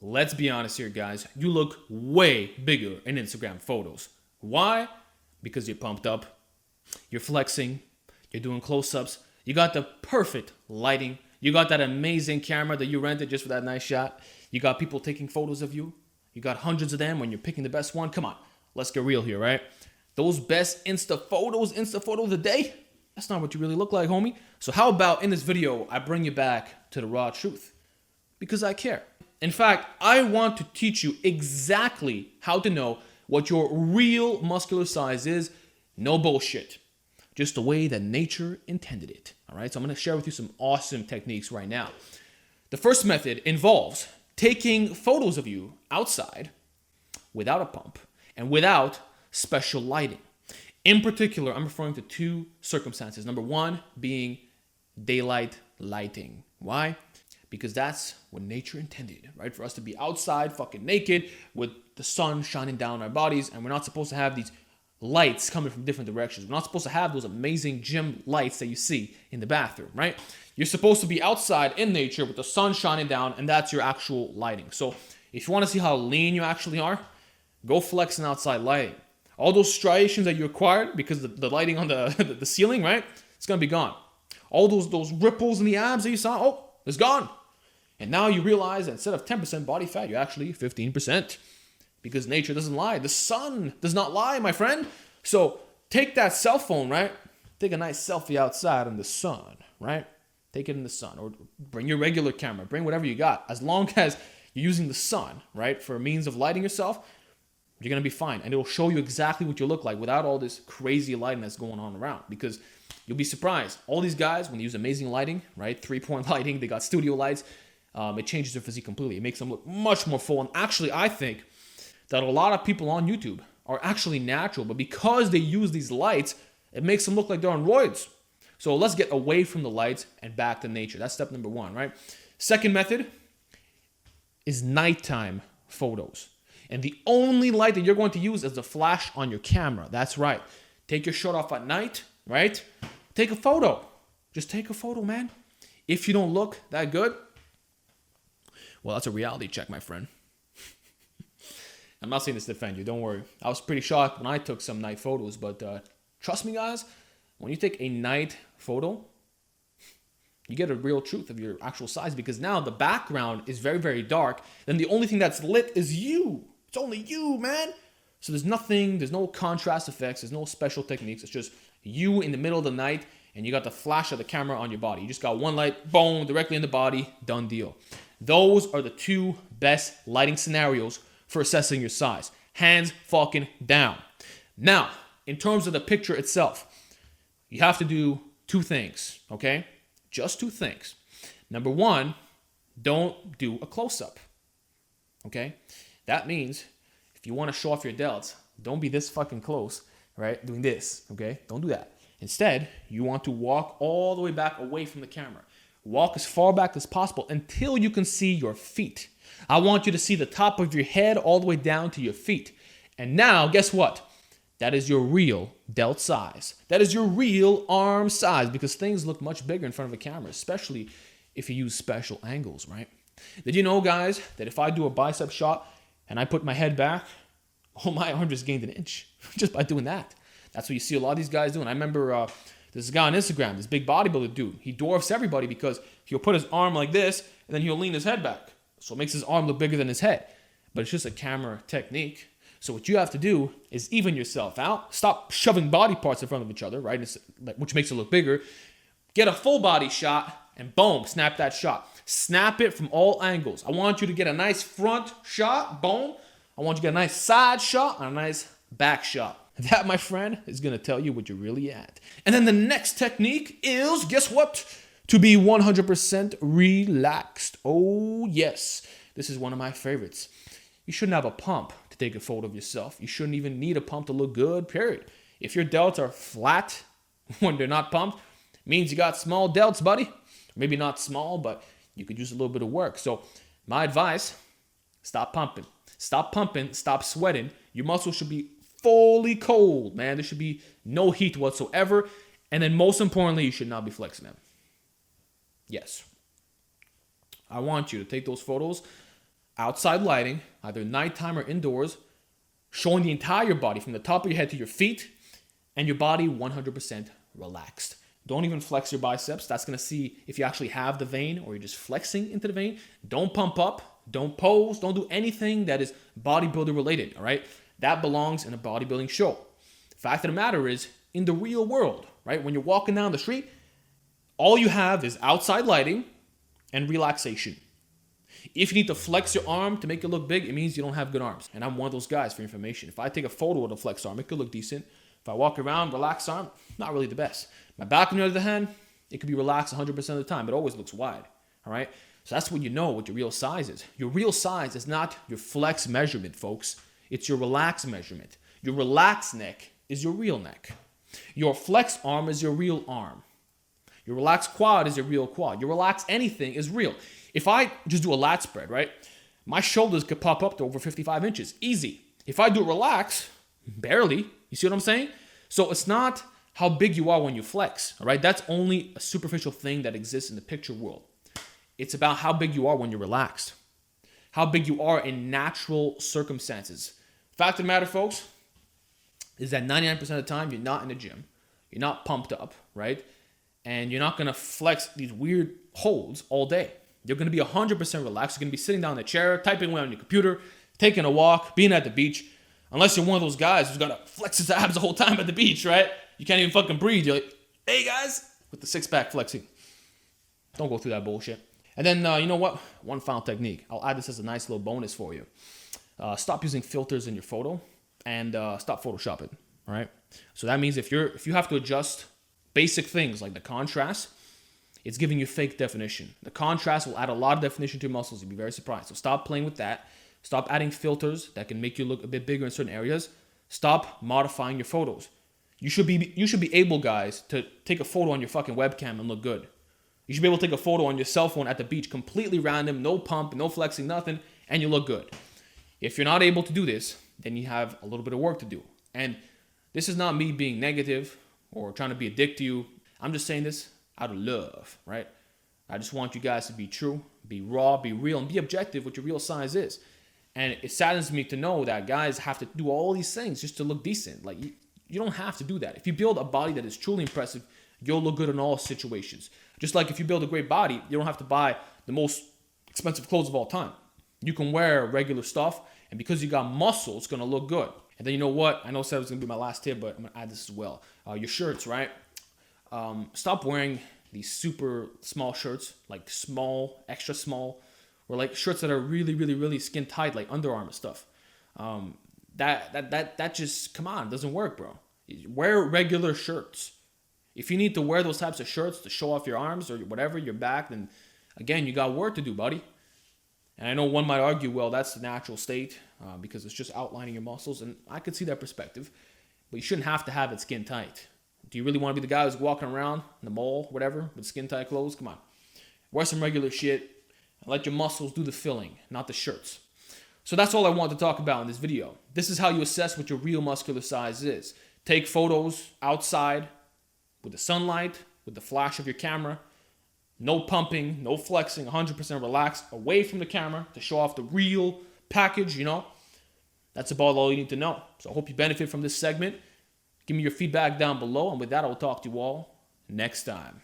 let's be honest here, guys. You look way bigger in Instagram photos. Why? Because you're pumped up, you're flexing, you're doing close-ups, you got the perfect lighting, you got that amazing camera that you rented just for that nice shot, you got people taking photos of you, you got hundreds of them when you're picking the best one. Come on, let's get real here, right? Those best Insta photos of the day, that's not what you really look like, homie. So how about in this video, I bring you back to the raw truth? Because I care. In fact, I want to teach you exactly how to know what your real muscular size is. No bullshit. Just the way that nature intended it. All right, so I'm going to share with you some awesome techniques right now. The first method involves taking photos of you outside without a pump and without special lighting. In particular, I'm referring to two circumstances. Number one being daylight lighting. Why? Because that's what nature intended, right? For us to be outside fucking naked with the sun shining down on our bodies, and we're not supposed to have these lights coming from different directions. We're not supposed to have those amazing gym lights that you see in the bathroom, right? You're supposed to be outside in nature with the sun shining down, and that's your actual lighting. So if you want to see how lean you actually are, go flex in outside lighting. All those striations that you acquired because of the lighting on the ceiling, right? It's going to be gone. All those ripples in the abs that you saw, oh, it's gone. And now you realize that instead of 10% body fat, you're actually 15%. Because nature doesn't lie. The sun does not lie, my friend. So take that cell phone, right? Take a nice selfie outside in the sun, right? Take it in the sun. Or bring your regular camera. Bring whatever you got. As long as you're using the sun, right, for a means of lighting yourself, you're going to be fine. And it will show you exactly what you look like without all this crazy lighting that's going on around. Because you'll be surprised. All these guys, when they use amazing lighting, right, 3-point lighting, they got studio lights, it changes their physique completely. It makes them look much more full. And actually, I think that a lot of people on YouTube are actually natural, but because they use these lights, it makes them look like they're on roids. So let's get away from the lights and back to nature. That's step number one, right? Second method is nighttime photos. And the only light that you're going to use is the flash on your camera. That's right. Take your shirt off at night, right? Take a photo. Just take a photo, man. If you don't look that good, well, that's a reality check, my friend. I'm not saying this to defend you. Don't worry. I was pretty shocked when I took some night photos. But trust me, guys, when you take a night photo, you get a real truth of your actual size. Because now the background is very, very dark. Then the only thing that's lit is you. It's only you, man. So there's no contrast effects. There's no special techniques. It's just you in the middle of the night. And you got the flash of the camera on your body. You just got one light, boom, directly in the body. Done deal. Those are the two best lighting scenarios for assessing your size. Hands fucking down. Now, in terms of the picture itself, you have to do two things, okay? Just two things. Number one, don't do a close-up, okay? That means if you want to show off your delts, don't be this fucking close, right? Doing this, okay? Don't do that. Instead, you want to walk all the way back away from the camera. Walk as far back as possible until you can see your feet. I want you to see the top of your head all the way down to your feet. And now, guess what? That is your real delt size. That is your real arm size because things look much bigger in front of a camera, especially if you use special angles, right? Did you know, guys, that if I do a bicep shot and I put my head back, oh, my arm just gained an inch just by doing that. That's what you see a lot of these guys doing. I remember this guy on Instagram, this big bodybuilder dude. He dwarfs everybody because he'll put his arm like this and then he'll lean his head back. So it makes his arm look bigger than his head. But it's just a camera technique. So what you have to do is even yourself out. Stop shoving body parts in front of each other, right? Which makes it look bigger. Get a full body shot and boom, snap that shot. Snap it from all angles. I want you to get a nice front shot, boom. I want you to get a nice side shot and a nice back shot. That, my friend, is going to tell you what you're really at. And then the next technique is, guess what? To be 100% relaxed. Oh, yes. This is one of my favorites. You shouldn't have a pump to take a photo of yourself. You shouldn't even need a pump to look good, period. If your delts are flat when they're not pumped, it means you got small delts, buddy. Maybe not small, but you could use a little bit of work. So my advice, stop pumping. Stop pumping. Stop sweating. Your muscles should be fully cold, man. There should be no heat whatsoever. And then most importantly, you should not be flexing them. Yes. I want you to take those photos outside lighting, either nighttime or indoors, showing the entire body from the top of your head to your feet, and your body 100% relaxed. Don't even flex your biceps. That's going to see if you actually have the vein or you're just flexing into the vein. Don't pump up. Don't pose. Don't do anything that is bodybuilder related, all right? That belongs in a bodybuilding show. Fact of the matter is, in the real world, right, when you're walking down the street, all you have is outside lighting and relaxation. If you need to flex your arm to make it look big, it means you don't have good arms. And I'm one of those guys for information. If I take a photo of the flexed arm, it could look decent. If I walk around, relaxed arm, not really the best. My back, on the other hand, it could be relaxed 100% of the time. It always looks wide, all right? So that's when you know what your real size is. Your real size is not your flex measurement, folks. It's your relaxed measurement. Your relaxed neck is your real neck. Your flex arm is your real arm. Your relaxed quad is your real quad. Your relaxed anything is real. If I just do a lat spread, right, my shoulders could pop up to over 55 inches. Easy. If I do it relaxed, barely. You see what I'm saying? So it's not how big you are when you flex, all right? That's only a superficial thing that exists in the picture world. It's about how big you are when you're relaxed. How big you are in natural circumstances. Fact of the matter, folks, is that 99% of the time, you're not in the gym. You're not pumped up, right? And you're not going to flex these weird holds all day. You're going to be 100% relaxed. You're going to be sitting down in a chair, typing away on your computer, taking a walk, being at the beach. Unless you're one of those guys who's got to flex his abs the whole time at the beach, right? You can't even fucking breathe. You're like, hey, guys, with the six-pack flexing. Don't go through that bullshit. And then, you know what? One final technique. I'll add this as a nice little bonus for you. Stop using filters in your photo and stop photoshopping, all right? So that means if you have to adjust basic things like the contrast, it's giving you fake definition. The contrast will add a lot of definition to your muscles. You'll be very surprised. So stop playing with that. Stop adding filters that can make you look a bit bigger in certain areas. Stop modifying your photos. You should be able, guys, to take a photo on your fucking webcam and look good. You should be able to take a photo on your cell phone at the beach, completely random, no pump, no flexing, nothing, and you look good. If you're not able to do this, then you have a little bit of work to do. And this is not me being negative or trying to be a dick to you. I'm just saying this out of love, right? I just want you guys to be true, be raw, be real, and be objective what your real size is. And it saddens me to know that guys have to do all these things just to look decent. Like, you don't have to do that. If you build a body that is truly impressive, you'll look good in all situations. Just like if you build a great body, you don't have to buy the most expensive clothes of all time. You can wear regular stuff, and because you got muscle, it's going to look good. And then you know what? I know said it was going to be my last tip, but I'm going to add this as well. Your shirts, right? Stop wearing these super small shirts, like small, extra small, or like shirts that are really, really, really skin tight, like Under Armour stuff. That just, come on, doesn't work, bro. Wear regular shirts. If you need to wear those types of shirts to show off your arms or whatever, your back, then again, you got work to do, buddy. And I know one might argue, well, that's the natural state because it's just outlining your muscles. And I could see that perspective. But you shouldn't have to have it skin tight. Do you really want to be the guy who's walking around in the mall, whatever, with skin tight clothes? Come on. Wear some regular shit and let your muscles do the filling, not the shirts. So that's all I want to talk about in this video. This is how you assess what your real muscular size is. Take photos outside with the sunlight, with the flash of your camera. No pumping, no flexing, 100% relaxed, away from the camera to show off the real package, you know. That's about all you need to know. So I hope you benefit from this segment. Give me your feedback down below. And with that, I will talk to you all next time.